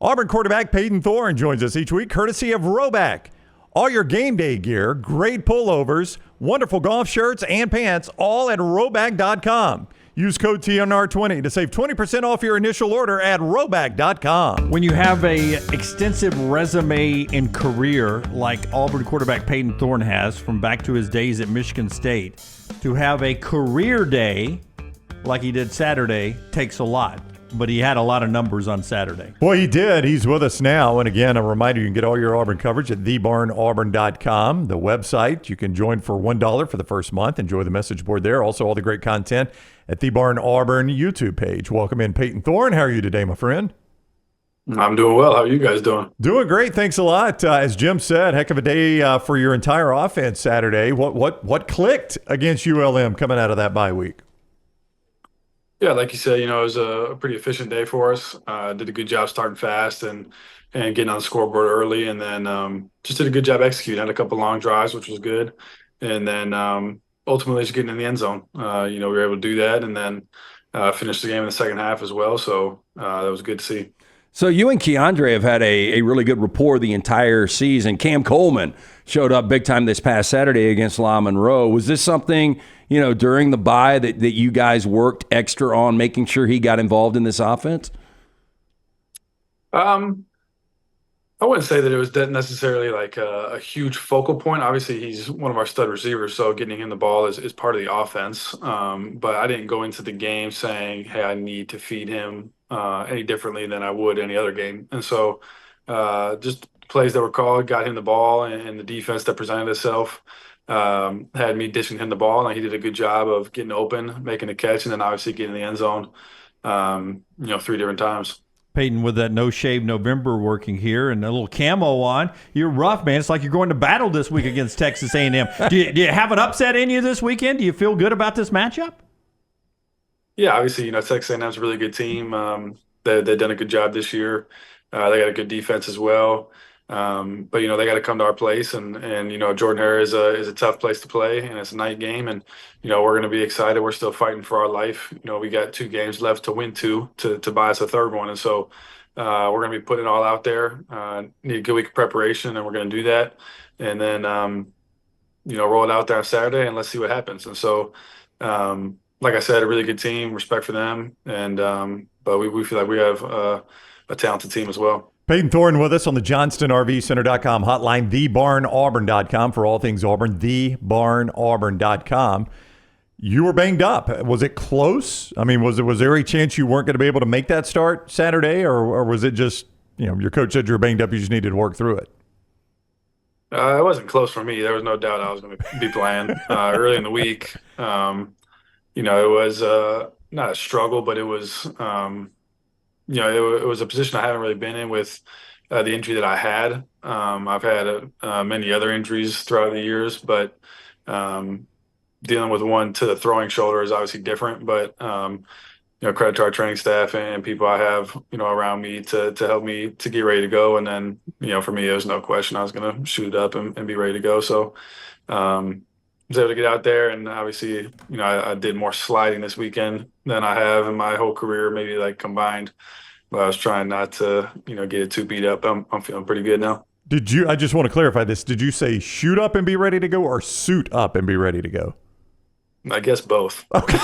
Auburn quarterback Payton Thorne joins us each week, courtesy of Roback. All your game day gear, great pullovers, wonderful golf shirts and pants, all at Roback.com. Use code TNR20 to save 20% off your initial order at Roback.com. When you have a extensive resume and career like Auburn quarterback Payton Thorne has from back to his days at Michigan State, to have a career day like he did Saturday takes a lot. But he had a lot of numbers on Saturday. Well, he did. He's with us now. And again, a reminder, you can get all your Auburn coverage at thebarnauburn.com, the website. You can join for $1 for the first month. Enjoy the message board there. Also, all the great content at the Barn Auburn YouTube page. Welcome in, Payton Thorne. How are you today, my friend? I'm doing well. How are you guys doing? Doing great. Thanks a lot. As Jim said, heck of a day for your entire offense Saturday. What clicked against ULM coming out of that bye week? Yeah, like you said, it was a pretty efficient day for us. Did a good job starting fast and getting on the scoreboard early, and then just did a good job executing. Had a couple long drives, which was good, and then ultimately just getting in the end zone. We were able to do that, and then finish the game in the second half as well. So that was good to see. So you and Keandre have had a really good rapport the entire season. Cam Coleman showed up big time this past Saturday against Louisiana-Monroe. Was this something, during the bye that you guys worked extra on, making sure he got involved in this offense? I wouldn't say that it was necessarily like a huge focal point. Obviously, he's one of our stud receivers, so getting him the ball is part of the offense. But I didn't go into the game saying, hey, I need to feed him any differently than I would any other game. And so just plays that were called, got him the ball, and the defense that presented itself had me dishing him the ball, and he did a good job of getting open, making a catch, and then obviously getting in the end zone 3 different times. Payton, with that No Shave November working here and a little camo on, you're rough, man. It's like you're going to battle this week against Texas A&M. Do you have an upset in you this weekend? Do you feel good about this matchup? Yeah, obviously, Texas A&M's a really good team. They've done a good job this year. They got a good defense as well. But they got to come to our place, and Jordan-Hare is a tough place to play, and it's a night game, and we're going to be excited. We're still fighting for our life. We got 2 games left to win to buy us a third one, and so we're going to be putting it all out there. Need a good week of preparation, and we're going to do that, and then roll it out there on Saturday, and let's see what happens. And so, like I said, a really good team. Respect for them, and but we feel like we have a talented team as well. Payton Thorne with us on the JohnstonRVCenter.com hotline, thebarnauburn.com for all things Auburn, thebarnauburn.com. You were banged up. Was it close? I mean, was there a chance you weren't going to be able to make that start Saturday, or was it just, your coach said you were banged up, you just needed to work through it? It wasn't close for me. There was no doubt I was going to be playing early in the week. It was not a struggle, but it was it was a position I haven't really been in with the injury that I had. I've had many other injuries throughout the years, but dealing with one to the throwing shoulder is obviously different. But credit to our training staff and people I have around me to help me to get ready to go. And then for me, there was no question I was going to shoot it up and be ready to go. So I was able to get out there, and obviously I did more sliding this weekend than I have in my whole career, maybe like combined. But I was trying not to get it too beat up. I'm feeling pretty good now. I just want to clarify this. Did you say shoot up and be ready to go, or suit up and be ready to go? I guess both. Okay.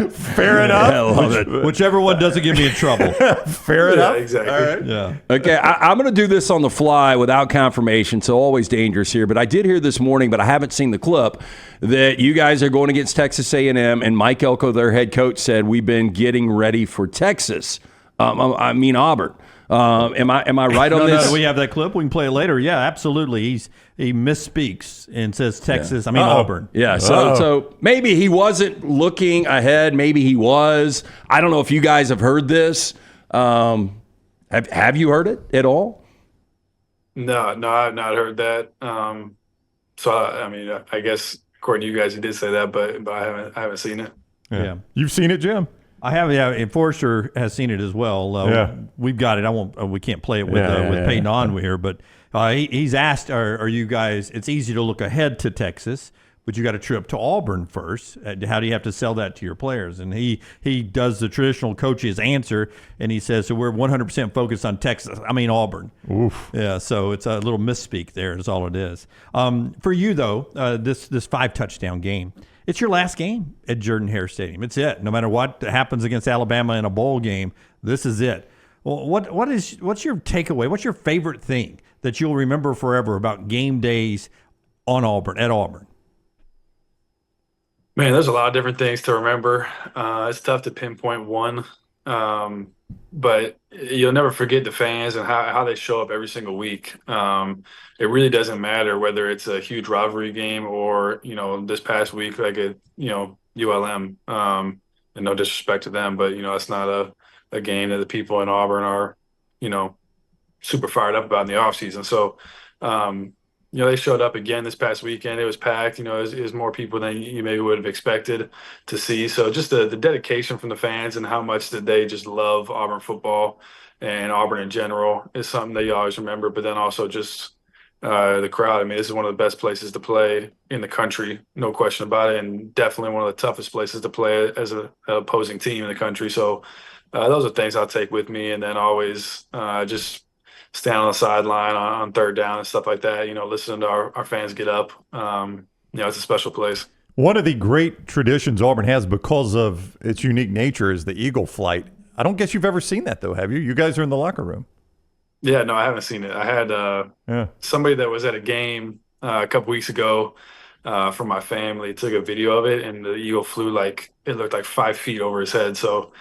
Fair enough. I love it. Whichever one doesn't get me in trouble. Fair enough. Exactly. All right. Yeah. Okay, I'm going to do this on the fly without confirmation, so always dangerous here. But I did hear this morning, but I haven't seen the clip, that you guys are going against Texas A&M, and Mike Elko, their head coach, said we've been getting ready for Texas. Auburn. Am I right on this? No, we have that clip. We can play it later. Yeah, absolutely. He misspeaks and says Texas. Yeah. Auburn. Yeah. So maybe he wasn't looking ahead. Maybe he was. I don't know if you guys have heard this. Have you heard it at all? No, I've not heard that. I guess according to you guys, he did say that, but I haven't seen it. Yeah. You've seen it, Jim? I have, yeah. And Forrester has seen it as well. We've got it. We can't play it with Payton on here, but he's asked, "Are you guys?" It's easy to look ahead to Texas, but you got a trip to Auburn first. How do you have to sell that to your players? And he does the traditional coach's answer, and he says, so we're 100% focused on Auburn. Oof. Yeah, so it's a little misspeak there is all it is. For you, though, this 5-touchdown game, it's your last game at Jordan-Hare Stadium. It's it. No matter what happens against Alabama in a bowl game, this is it. Well, what's your takeaway? What's your favorite thing that you'll remember forever about game days at Auburn? Man, there's a lot of different things to remember. It's tough to pinpoint one, but you'll never forget the fans and how they show up every single week. It really doesn't matter whether it's a huge rivalry game or, this past week, like ULM, and no disrespect to them, but, it's not a game that the people in Auburn are, super fired up about in the offseason. So, they showed up again this past weekend. It was packed. It was more people than you maybe would have expected to see. So just the dedication from the fans and how much that they just love Auburn football and Auburn in general is something that you always remember. But then also just the crowd. I mean, this is one of the best places to play in the country, no question about it, and definitely one of the toughest places to play as an opposing team in the country. So those are things I'll take with me, and then always just stand on the sideline on third down and stuff like that, listening to our fans get up. It's a special place. One of the great traditions Auburn has because of its unique nature is the Eagle flight. I don't guess you've ever seen that, though, have you? You guys are in the locker room. Yeah, no, I haven't seen it. I had somebody that was at a game a couple weeks ago from my family took a video of it, and the Eagle flew it looked like 5 feet over his head. So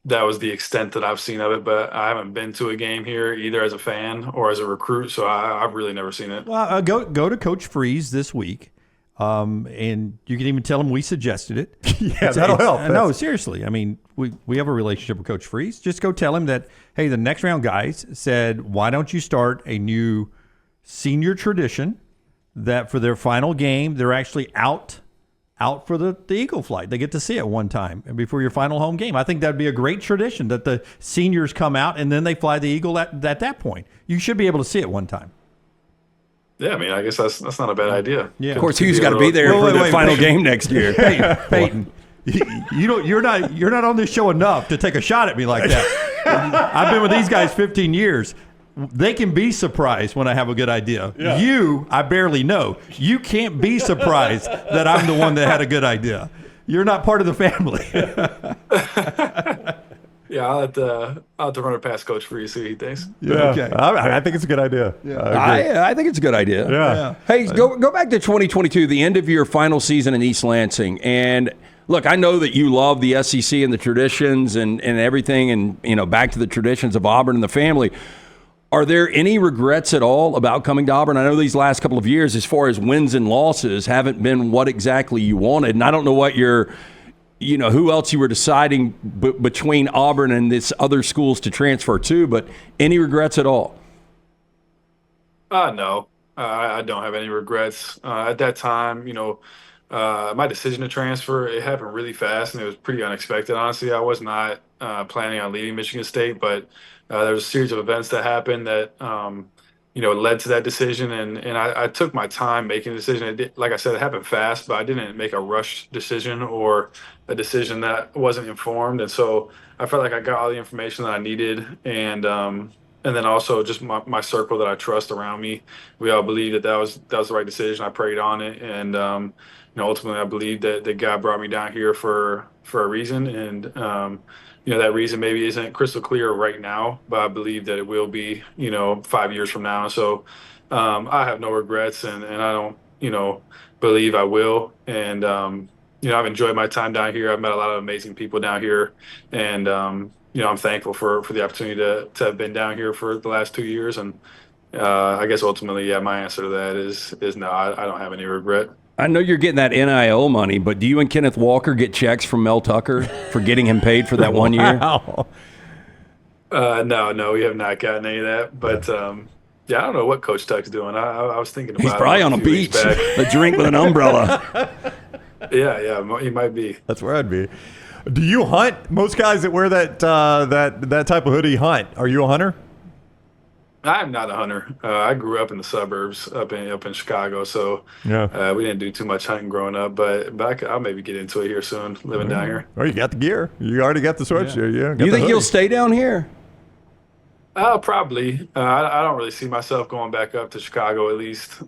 that was the extent that I've seen of it, but I haven't been to a game here either as a fan or as a recruit, so I've really never seen it. Well, go to Coach Freeze this week, and you can even tell him we suggested it. Yeah, that'll help. No, seriously. I mean, we have a relationship with Coach Freeze. Just go tell him that, hey, the next round guys said, why don't you start a new senior tradition that for their final game, they're actually out for the Eagle flight. They get to see it one time before your final home game. I think that'd be a great tradition that the seniors come out and then they fly the Eagle at that point. You should be able to see it one time. Yeah, I mean, I guess that's not a bad idea. Yeah. Of course, Hugh's got to be there for the final game next year. Payton, you're not on this show enough to take a shot at me like that. I've been with these guys 15 years. They can be surprised when I have a good idea. Yeah. You, I barely know. You can't be surprised that I'm the one that had a good idea. You're not part of the family. Yeah, I'll have to run it past Coach Free, see what he thinks. Yeah, Okay. I think it's a good idea. Yeah. I think it's a good idea. Yeah. Hey, go back to 2022, the end of your final season in East Lansing. And look, I know that you love the SEC and the traditions and everything and, back to the traditions of Auburn and the family. Are there any regrets at all about coming to Auburn? I know these last couple of years, as far as wins and losses, haven't been what exactly you wanted. And I don't know what who else you were deciding between Auburn and this other schools to transfer to, but any regrets at all? No, I don't have any regrets. At that time, my decision to transfer, it happened really fast and it was pretty unexpected. Honestly, I was not planning on leaving Michigan State, but there was a series of events that happened that, led to that decision. And I took my time making a decision. Like I said, it happened fast, but I didn't make a rush decision or a decision that wasn't informed. And so I felt like I got all the information that I needed. And then also just my circle that I trust around me. We all believed that was the right decision. I prayed on it. And, ultimately I believe that God brought me down here for a reason. And, that reason maybe isn't crystal clear right now, but I believe that it will be, 5 years from now. So I have no regrets and I don't, believe I will. And, I've enjoyed my time down here. I've met a lot of amazing people down here. And, I'm thankful for the opportunity to have been down here for the last 2 years. And I guess ultimately, yeah, my answer to that is no, I don't have any regret. I know you're getting that NIL money, but do you and Kenneth Walker get checks from Mel Tucker for getting him paid for that 1 year? Wow. No, we have not gotten any of that. But, I don't know what Coach Tuck's doing. I was thinking about He's probably on a beach, a drink with an umbrella. Yeah, he might be. That's where I'd be. Do you hunt? Most guys that wear that type of hoodie hunt. Are you a hunter? I'm not a hunter. I grew up in the suburbs up in Chicago, so Yeah. we didn't do too much hunting growing up. But I'll maybe get into it here soon, living down here. Oh, you got the gear. You already got the sweatshirt. Yeah. got You the think you'll hoodie. stay down here? Probably. I don't really see myself going back up to Chicago at least.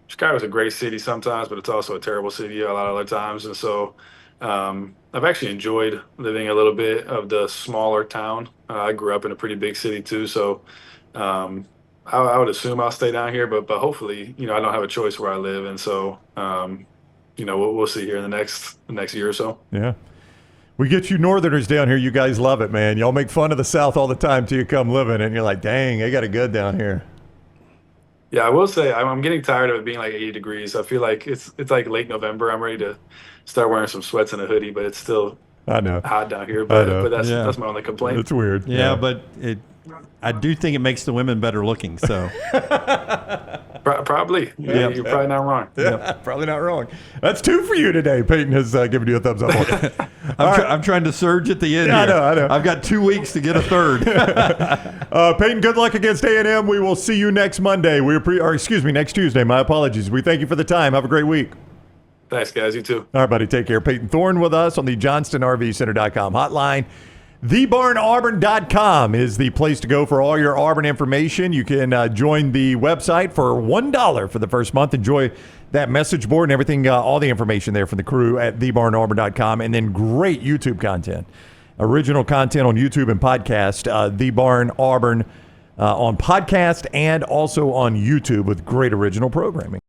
Chicago's a great city sometimes, but it's also a terrible city a lot of other times. And so I've actually enjoyed living a little bit of the smaller town. I grew up in a pretty big city too, so I would assume I'll stay down here, but hopefully, I don't have a choice where I live, and so we'll see here in the next year or so. Yeah. We get you Northerners down here. You guys love it, man. Y'all make fun of the South all the time till you come living, and you're like, dang, they got it good down here. Yeah, I will say I'm getting tired of it being like 80 degrees. I feel like it's like late November. I'm ready to start wearing some sweats and a hoodie, but it's still I know. hot down here. I know. But Yeah. that's my only complaint. It's weird. Yeah, but I do think it makes the women better looking. So Probably. Yeah. You're probably not wrong. Yeah, probably not wrong. That's 2 for you today. Peyton has given you a thumbs up on it. I'm trying to surge at the end Yeah, here. I know. I've got 2 weeks to get a third. Peyton, good luck against A&M. We will see you next Monday. Next Tuesday. My apologies. We thank you for the time. Have a great week. Thanks, guys. You too. All right, buddy. Take care. Payton Thorne with us on the JohnstonRVCenter.com hotline. TheBarnAuburn.com is the place to go for all your Auburn information. You can join the website for $1 for the first month. Enjoy that message board and everything, all the information there from the crew at TheBarnAuburn.com. And then great YouTube content. Original content on YouTube and podcast. The Barn Auburn on podcast and also on YouTube with great original programming.